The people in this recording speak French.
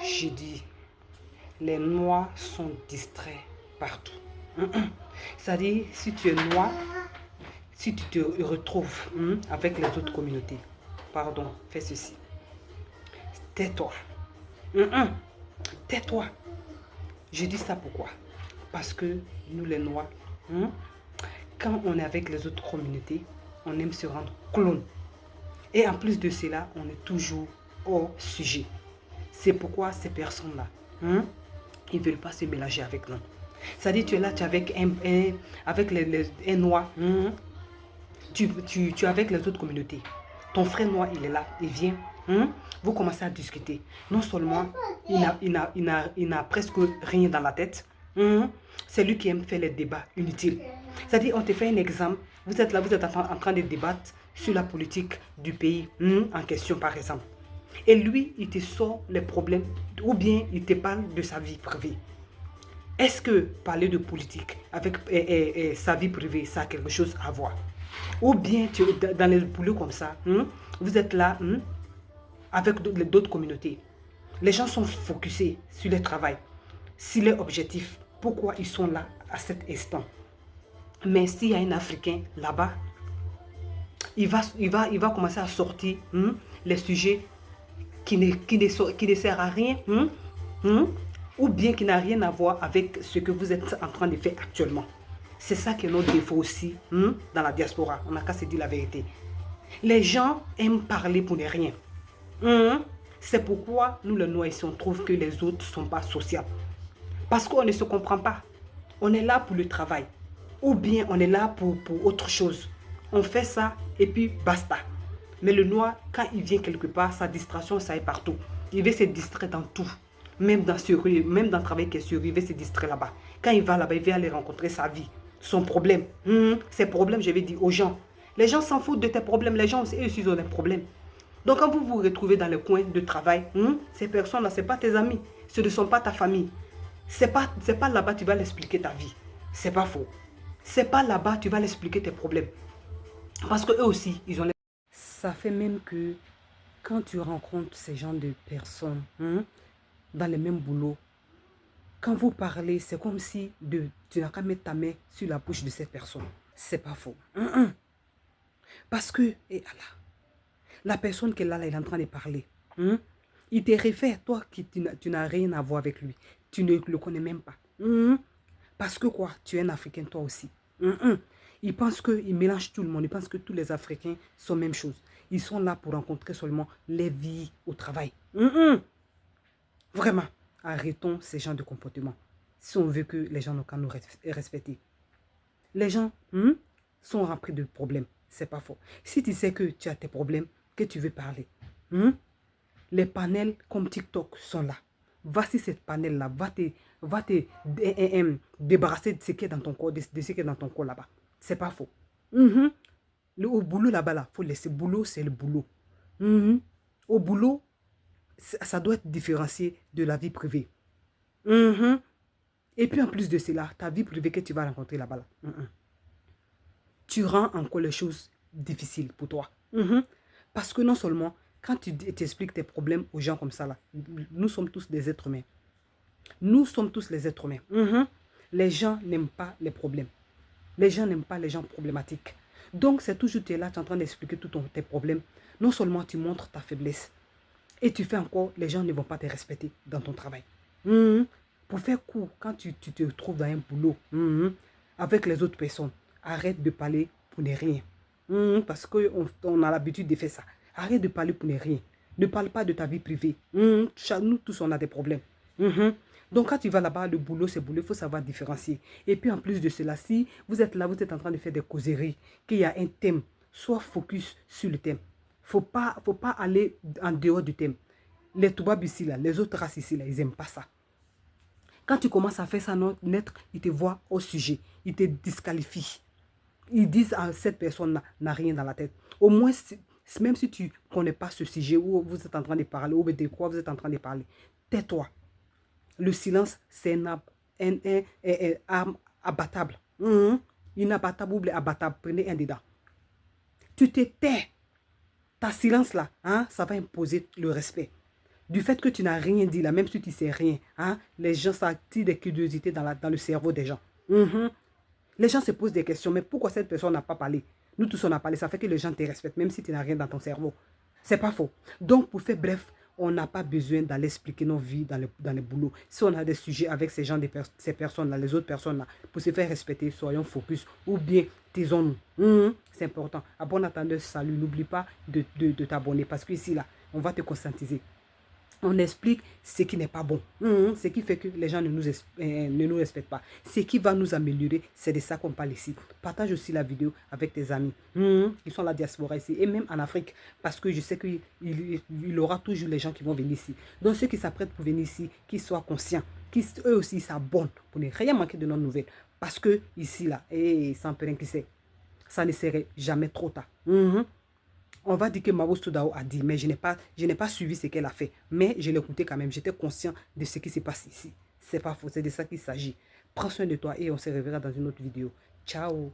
J'ai dit, les Noirs sont distraits partout. C'est-à-dire, si tu es noir, si tu te retrouves avec les autres communautés, pardon, fais ceci. Tais-toi. Tais-toi. Je dis ça pourquoi? Parce que nous les Noirs, quand on est avec les autres communautés, on aime se rendre clown. Et en plus de cela, on est toujours hors sujet. C'est pourquoi ces personnes-là, ils ne veulent pas se mélanger avec nous. C'est-à-dire, tu es là, tu es avec un noir, tu es avec les autres communautés. Ton frère noir, il est là, il vient, vous commencez à discuter. Non seulement, il n'a presque rien dans la tête, c'est lui qui aime faire les débats inutiles. C'est-à-dire, on te fait un exemple, vous êtes là, vous êtes en train de débattre sur la politique du pays en question, par exemple. Et lui, il te sort les problèmes ou bien il te parle de sa vie privée. Est-ce que parler de politique avec sa vie privée, ça a quelque chose à voir? Ou bien dans les boulots comme ça, vous êtes là avec d'autres communautés. Les gens sont focusés sur le travail, sur leur objectif. Pourquoi ils sont là à cet instant? Mais s'il y a un Africain là-bas, il va commencer à sortir les sujets qui ne sert à rien, ou bien qui n'a rien à voir avec ce que vous êtes en train de faire actuellement. C'est ça qui est notre défaut aussi dans la diaspora. On n'a qu'à se dire la vérité. Les gens aiment parler pour ne rien. C'est pourquoi nous, les Noirs, ici, on trouve que les autres ne sont pas sociables. Parce qu'on ne se comprend pas. On est là pour le travail. Ou bien on est là pour autre chose. On fait ça et puis basta. Mais le Noir, quand il vient quelque part, sa distraction, ça est partout. Il veut se distraire dans tout. Même dans le travail qui est sûr, il veut se distraire là-bas. Quand il va là-bas, il veut aller rencontrer sa vie, son problème. Ses problèmes, je vais dire aux gens. Les gens s'en foutent de tes problèmes. Les gens, eux aussi, ils ont des problèmes. Donc, quand vous vous retrouvez dans le coin de travail, ces personnes-là, ce ne sont pas tes amis. Ce ne sont pas ta famille. Ce n'est pas là-bas que tu vas l'expliquer ta vie. Ce n'est pas faux. Ce n'est pas là-bas que tu vas l'expliquer tes problèmes. Parce qu'eux aussi, ils ont les... Ça fait même que quand tu rencontres ces gens de personnes dans le même boulot, quand vous parlez, c'est comme si tu n'as qu'à mettre ta main sur la bouche de cette personne. C'est pas faux. Parce que, et Allah, la personne qui est là, elle est en train de parler. Il te réfère, toi, tu n'as rien à voir avec lui. Tu ne le connais même pas. Parce que quoi? Tu es un Africain, toi aussi. Il pense qu'il mélange tout le monde. Il pense que tous les Africains sont la même chose. Ils sont là pour rencontrer seulement les vies au travail. Vraiment, arrêtons ces genres de comportements. Si on veut que les gens n'ont qu'à nous respecter. Les gens sont remplis de problèmes. C'est pas faux. Si tu sais que tu as tes problèmes, que tu veux parler, les panels comme TikTok sont là. Va sur cette panel-là, va te débarrasser de ce qui est dans ton corps, de ce qui est dans ton corps là-bas. C'est pas faux. Au boulot là-bas, là, faut laisser. Boulot, c'est le boulot. Au boulot, ça doit être différencié de la vie privée. Et puis en plus de cela, ta vie privée que tu vas rencontrer là-bas, là, tu rends encore les choses difficiles pour toi. Parce que non seulement, quand tu expliques tes problèmes aux gens comme ça, là, nous sommes tous des êtres humains. Nous sommes tous les êtres humains. Les gens n'aiment pas les problèmes. Les gens n'aiment pas les gens problématiques. Donc, c'est toujours tu es là, tu es en train d'expliquer tous tes problèmes. Non seulement tu montres ta faiblesse, et tu fais encore, les gens ne vont pas te respecter dans ton travail. Pour faire court, quand tu te trouves dans un boulot avec les autres personnes, arrête de parler pour ne rien. Parce qu'on a l'habitude de faire ça. Arrête de parler pour ne rien. Ne parle pas de ta vie privée. Nous tous, on a des problèmes. Donc, quand tu vas là-bas, le boulot, c'est boulot, il faut savoir différencier. Et puis, en plus de cela, si vous êtes là, vous êtes en train de faire des causeries, qu'il y a un thème, sois focus sur le thème. Faut pas aller en dehors du thème. Les Toubabs ici, là, les autres races ici, là, ils n'aiment pas ça. Quand tu commences à faire ça net, ils te voient au sujet. Ils te disqualifient. Ils disent à cette personne n'a rien dans la tête. Au moins, même si tu ne connais pas ce sujet où vous êtes en train de parler, ou de quoi vous êtes en train de parler, tais-toi. Le silence, c'est une arme abattable. Inabattable ou abattable. Prenez un dedans. Tu te tais. Ta silence là, ça va imposer le respect. Du fait que tu n'as rien dit là, même si tu ne sais rien, hein, les gens s'attirent des curiosités dans le cerveau des gens. Les gens se posent des questions, mais pourquoi cette personne n'a pas parlé? Nous tous on a parlé, ça fait que les gens te respectent, même si tu n'as rien dans ton cerveau. C'est pas faux. Donc pour faire bref, on n'a pas besoin d'aller expliquer nos vies dans le boulot. Si on a des sujets avec ces gens, ces personnes-là, les autres personnes-là, pour se faire respecter, soyons focus. Ou bien, taisons-nous. C'est important. À bon attendeur, salut. N'oublie pas de t'abonner parce que ici, là, on va te conscientiser. On explique ce qui n'est pas bon. Ce qui fait que les gens ne nous respectent pas. Ce qui va nous améliorer, c'est de ça qu'on parle ici. Partage aussi la vidéo avec tes amis qui sont à la diaspora ici et même en Afrique. Parce que je sais qu'il y aura toujours les gens qui vont venir ici. Donc ceux qui s'apprêtent pour venir ici, qu'ils soient conscients, eux aussi s'abonnent pour ne rien manquer de nos nouvelles. Parce que ici, là, et sans rien qui sait, ça ne serait jamais trop tard. On va dire que Mabo Soudao a dit, mais je n'ai pas suivi ce qu'elle a fait. Mais je l'ai écouté quand même. J'étais conscient de ce qui s'est passé ici. C'est pas faux, c'est de ça qu'il s'agit. Prends soin de toi et on se reverra dans une autre vidéo. Ciao!